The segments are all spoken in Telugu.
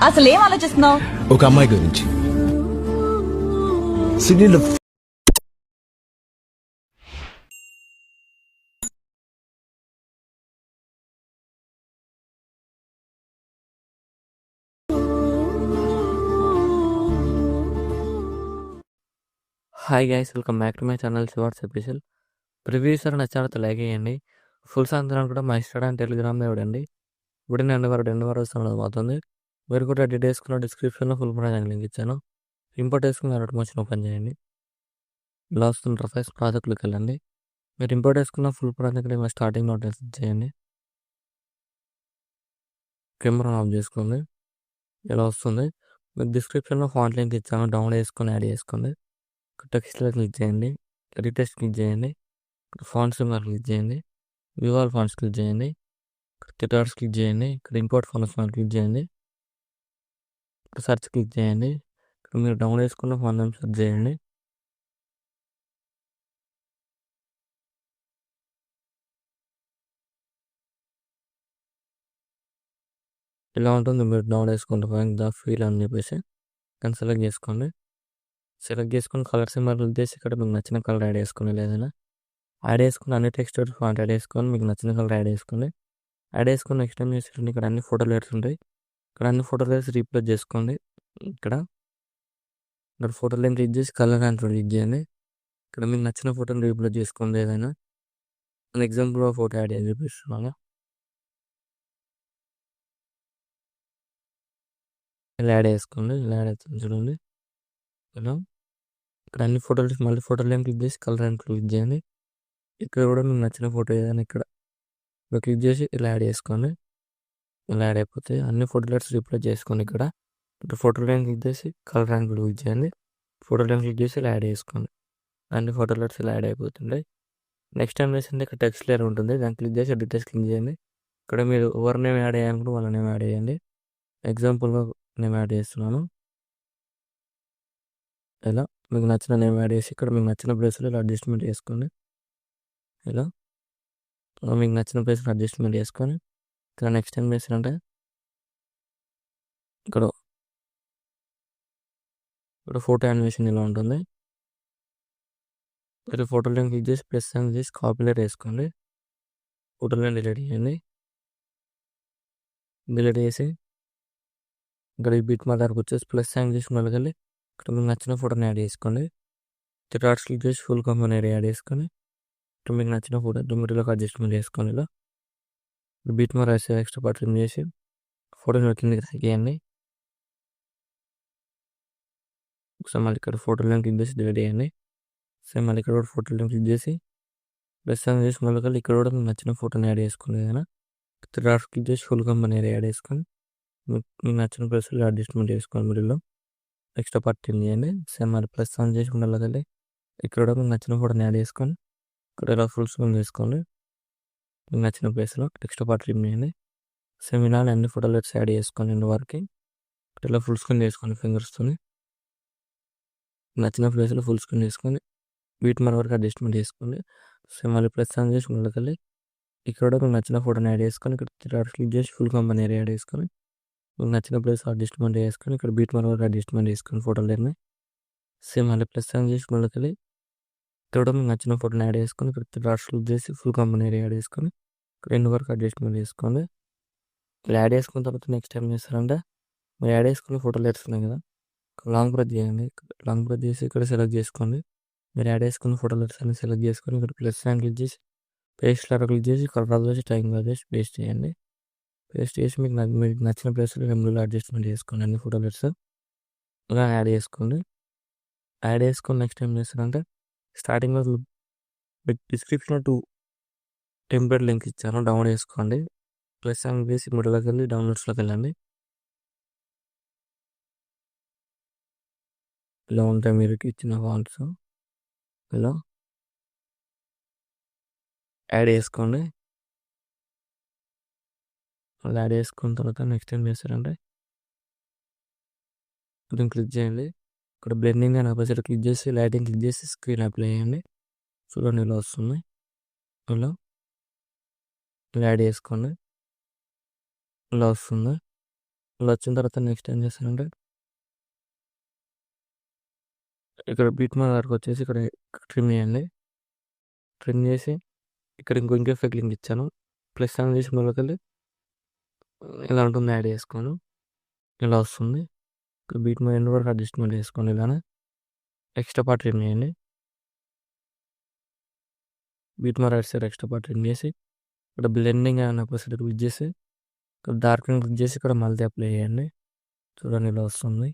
అసలేం ఆలోచిస్తున్నావు? ఒక అమ్మాయి గురించి. సిడ్నీలో hi guys, welcome back to my channel shorts episode. Previews నచ్చినట్లయితే లైక్ చేయండి. ఫుల్ సాంగ్ కూడా మా ఇన్స్టాగ్రామ్ టెలిగ్రామ్లో ఇవ్వండి. ఇప్పుడు నేను రెండు వారు వస్తున్నది అవుతుంది. మీరు కూడా డీటెయిల్స్ డిస్క్రిప్షన్లో ఫుల్ ప్రాజెక్ట్ లింక్ ఇచ్చాను. ఇంపోర్ట్ వేసుకుని నోటిఫికేషన్ ఓపెన్ చేయండి. ఇలా వస్తుంది ఇంటర్ఫేస్. ప్రాజెక్ట్లోకి వెళ్ళండి. మీరు ఇంపోర్ట్ వేసుకున్న ఫుల్ ప్రాజెక్ట్ ఇలా స్టార్టింగ్ నోటీస్ చేయండి. కెమెరా ఆఫ్ చేసుకోండి. ఇలా వస్తుంది. మీరు డిస్క్రిప్షన్లో ఫాంట్ లింక్ ఇచ్చాను, డౌన్లోడ్ చేసుకొని యాడ్ చేసుకోండి. టెక్స్ట్లో క్లిక్ చేయండి, రీటెస్ట్ క్లిక్ చేయండి, ఫాంట్స్ మీద క్లిక్ చేయండి, వివాల్ ఫాంట్స్ క్లిక్ చేయండి, టిటర్స్ క్లిక్ చేయండి, ఇక్కడ ఇంపోర్ట్ ఫాంట్స్ మీద క్లిక్ చేయండి, ఇక్కడ సెర్చ్ క్లిక్ చేయండి. ఇక్కడ మీరు డౌన్లోడ్ చేసుకున్న ఫాంట్ నేమ్ సెర్చ్ చేయండి. ఇలా ఉంటుంది. మీరు డౌన్లోడ్ చేసుకుంటే ద ఫీల్ అని చెప్పేసి కానీ సెలెక్ట్ చేసుకోండి. సెలెక్ట్ చేసుకుని కలర్ సింబల్ క్లిక్ చేసి ఇక్కడ మీకు నచ్చిన కలర్ యాడ్ చేసుకోండి. లేదైనా యాడ్ చేసుకుని అన్ని టెక్స్చర్ ఫాంట్ యాడ్ చేసుకొని మీకు నచ్చిన కలర్ యాడ్ చేసుకోండి. యాడ్ చేసుకుని నెక్స్ట్ టైం చేసేటప్పుడు ఇక్కడ అన్ని ఫోటో లేయర్స్ ఉంటాయి. ఇక్కడ అన్ని ఫోటో లేయర్స్ రీప్లేస్ చేసుకోండి. ఇక్కడ ఫోటో లైన్ క్లిక్ చేసి కలర్ అండ్ క్లిక్ చేయండి. ఇక్కడ మీకు నచ్చిన ఫోటోని రీప్లేస్ చేసుకోండి. ఏదైనా ఎగ్జాంపుల్ ఫోటో యాడ్ చేసి చూపిస్తున్నాను. ఇలా యాడ్ చేసుకోండి. ఇలా యాడ్ అవుతుంది చూడండి. ఇలా ఇక్కడ అన్ని ఫోటోలు మళ్ళీ ఫోటో లైన్ క్లిక్ చేసి కలర్ అండ్ క్లిక్ చేయండి. ఇక్కడ కూడా మీకు నచ్చిన ఫోటో ఏదైనా ఇక్కడ క్లిక్ చేసి ఇలా యాడ్ చేసుకోండి. ఇలా యాడ్ అయిపోతే అన్ని ఫోటో లైన్స్ రీప్లేస్ చేసుకోండి. ఇక్కడ ఫోటో లైన్ క్లిక్ చేసి కలర్ అండ్ క్లిక్ చేయండి. ఫోటో లైన్ క్లిక్ చేసి ఇలా యాడ్ చేసుకోండి. అన్ని ఫోటో లైన్స్ ఇలా యాడ్ అయిపోతుంటాయి. నెక్స్ట్ టైం వేసింది ఇక్కడ టెక్స్ట్ లేయర్ ఉంటుంది. దాన్ని క్లిక్ చేసి డీటెయిల్స్ క్లిక్ చేయండి. ఇక్కడ మీరు ఎవరి నేమ్ యాడ్ చేయాలనుకుంటే వాళ్ళ నేమ్ యాడ్ చేయండి. ఎగ్జాంపుల్గా నేమ్ యాడ్ చేస్తున్నాను. ఇలా మీకు నచ్చిన నేమ్ యాడ్ చేసి ఇక్కడ మీకు నచ్చిన ప్లేస్లో ఇలా అడ్జస్ట్మెంట్ చేసుకోండి. ఇలా మీకు నచ్చిన ప్లేస్లో అడ్జస్ట్మెంట్ చేసుకొని ఇక్కడ నెక్స్ట్ టైం వేసినంటే ఇక్కడ ఫోటో యానిమేషన్ ఇలా ఉంటుంది. మీరు ఫోటో లైన్ క్లిక్ చేసి ప్లస్ సైన్ చేసి కాపీ లేయర్ వేసుకోండి. ఫోటో లైన్ డిలీట్ చేయండి. డిలీట్ చేసి ఇక్కడ ఈ బిట్ మార్క్ వచ్చేసి ప్లస్ సైన్ చేసి వెళ్ళి ఇక్కడ మీకు నచ్చిన ఫోటోని యాడ్ చేసుకోండి. డాట్స్ క్లిక్ చేసి ఫుల్ కంపెనీ యాడ్ చేసుకొని ఇక్కడ మీకు నచ్చిన ఫోటో మీరులోకి అడ్జస్ట్మెంట్ చేసుకోండి. ఇలా బిట్ మార్క్ వేసి ఎక్స్ట్రా పార్ట్ రిమూవ్ చేసి ఫోటోని కిందకి తగ్గియండి. ఒకసారి మళ్ళీ ఇక్కడ ఫోటో లైన్ క్లిక్ చేసి డిలీట్ చేయండి. సేమ్ మళ్ళీ ఇక్కడ కూడా ఫోటో లైన్ క్లిక్ చేసి ప్లస్ సైన్ చేసి మళ్ళీ ఇక్కడ కూడా మీకు నచ్చిన ఫోటోని యాడ్ చేసుకోండి. ఏదైనా డాట్స్ క్లిక్ చేసి ఫుల్ కంపెనీ యాడ్ చేసుకొని మీకు నచ్చిన ప్లేస్లో అడ్జస్ట్మెంట్ చేసుకోండి. మిడిల్లో ఎక్స్ట్రా పార్ట్ రిమూవ్ చేయండి. సేమ్ మళ్ళీ ప్లస్ ఆన్ చేసి ఉండాలి. ఇక్కడ కూడా మీకు నచ్చిన ఫోటోని యాడ్ చేసుకొని ఇక్కడ ఇలా ఫుల్ స్క్రీన్ చేసుకోండి. మీకు నచ్చిన ప్లేస్లో ఎక్స్ట్రా పార్ట్ రిమూవ్ చేయండి. సేమ్ ఇలా అన్ని ఫోటోలు యాడ్ చేసుకోండి. ఇంటి వరకు ఇలా ఫుల్ స్క్రీన్ చేసుకోండి. ఫింగర్స్తో నచ్చిన ప్లేస్లో ఫుల్ స్క్రీన్ చేసుకొని వీటి మన వరకు అడ్జస్ట్మెంట్ చేసుకోండి. సేమ్ మళ్ళీ ప్లస్ ఆన్ చేసి ఉండాలి. ఇక్కడ కూడా మీకు నచ్చిన ఫోటోని యాడ్ చేసుకొని ఇక్కడ క్లిక్ చేసి ఫుల్ కంపెనీ యాడ్ చేసుకొని మీకు నచ్చిన ప్లేస్ అడ్జస్ట్మెంట్ చేసుకొని ఇక్కడ బీట్ మన వరకు అడ్జస్ట్మెంట్ చేసుకొని ఫోటోలన్నీ సేమ్ మళ్ళీ ప్లస్ ఆన్ చేసి మళ్ళీ ఇక్కడ మీకు నచ్చిన ఫోటోని యాడ్ చేసుకొని ఇక్కడ డాట్స్ క్లిక్ చేసి ఫుల్ కంపెనీ యాడ్ చేసుకొని ఇక్కడ ఎండ్ వరకు అడ్జస్ట్మెంట్ చేసుకోండి. ఇలా యాడ్ చేసుకున్న తర్వాత నెక్స్ట్ టైం చేస్తారంటే మీరు యాడ్ చేసుకున్న ఫోటోలు వేస్తున్నాయి కదా, లాంగ్ ప్రెస్ చేయండి. లాంగ్ ప్రెస్ చేసి ఇక్కడ సెలెక్ట్ చేసుకోండి. మీరు యాడ్ చేసుకున్న ఫోటోలు అన్ని సెలెక్ట్ చేసుకొని ఇక్కడ ప్లస్ సైన్ క్లిక్ చేసి పేస్ట్ లాగా క్లిక్ చేసి కలర్ చేసి టైం చేసి పేస్ట్ చేయండి. పేస్ట్ చేసి మీకు నచ్చిన ప్లేస్లో రెమ్యూలో అడ్జస్ట్మెంట్ చేసుకోండి. అన్ని ఫోటో లెట్స్ ఇలా యాడ్ చేసుకోండి. యాడ్ చేసుకొని నెక్స్ట్ టైం చేస్తారంటే స్టార్టింగ్లో డిస్క్రిప్షన్లో 2 టెంప్లెట్ లింక్ ఇచ్చాను, డౌన్లోడ్ చేసుకోండి. ప్లస్ ఆన్ చేసి మిడిల్లోకి వెళ్ళి డౌన్లోడ్స్లోకి వెళ్ళండి. ఇలా ఉంటాయి మీరు ఇచ్చిన ఫాంట్స్. ఇలా యాడ్ చేసుకోండి. అలా యాడ్ చేసుకున్న తర్వాత నెక్స్ట్ ఏం చేస్తారంటే దీన్ని క్లిక్ చేయండి. ఇక్కడ బ్లెండింగ్ అని ఆపోజిట్ క్లిక్ చేసి లైటింగ్ క్లిక్ చేసి స్క్రీన్ అప్లై చేయండి. చూడండి ఇలా వస్తుంది. ఇలా యాడ్ చేసుకోండి. ఇలా వస్తుంది. ఇలా వచ్చిన తర్వాత నెక్స్ట్ ఏం చేస్తానంటే ఇక్కడ బీట్ మార్క్ వరకు వచ్చేసి ఇక్కడ ట్రిమ్ చేయండి. ట్రిమ్ చేసి ఇక్కడ ఇంకో ఎఫెక్ట్ లింక్ ఇచ్చాను. ప్లస్ ఆన్ చేసి మొదలుకెళ్ళి ఇలా ఉంటుంది, యాడ్ చేసుకోను. ఇలా వస్తుంది. ఇక్కడ బీట్ మార్క్ ఎండ్ వరకు అడ్జస్ట్మెంట్ చేసుకోండి. ఇలానే ఎక్స్ట్రా పార్ట్ ట్రిమ్ చేయండి. Beat mark right side extra part trim చేసి ఇక్కడ బ్లెండింగ్ అనే ఆపోజిట్ క్లిక్ చేసి ఇక్కడ డార్కెనింగ్ క్లిక్ చేసి ఇక్కడ మళ్ళీ అప్లై చేయండి. చూడండి ఇలా వస్తుంది.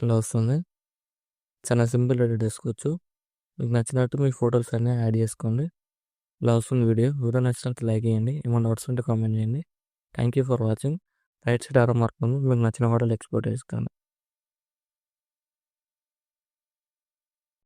ఇలా వస్తుంది. చాలా సింపుల్ ఎడిట్ చేసుకోవచ్చు. మీకు నచ్చినట్టు మీ ఫొటోస్ అన్నీ యాడ్ చేసుకోండి. ఇలా వస్తుంది వీడియో నచ్చినట్టు లైక్ చేయండి. ఏమైనా డౌట్స్ ఉంటే కామెంట్ చేయండి. Thank you for watching. Right side ఆరో మార్క్ ఉంది, మీకు నచ్చిన ఫోటోలు ఎక్స్పోర్ట్ చేసుకోండి.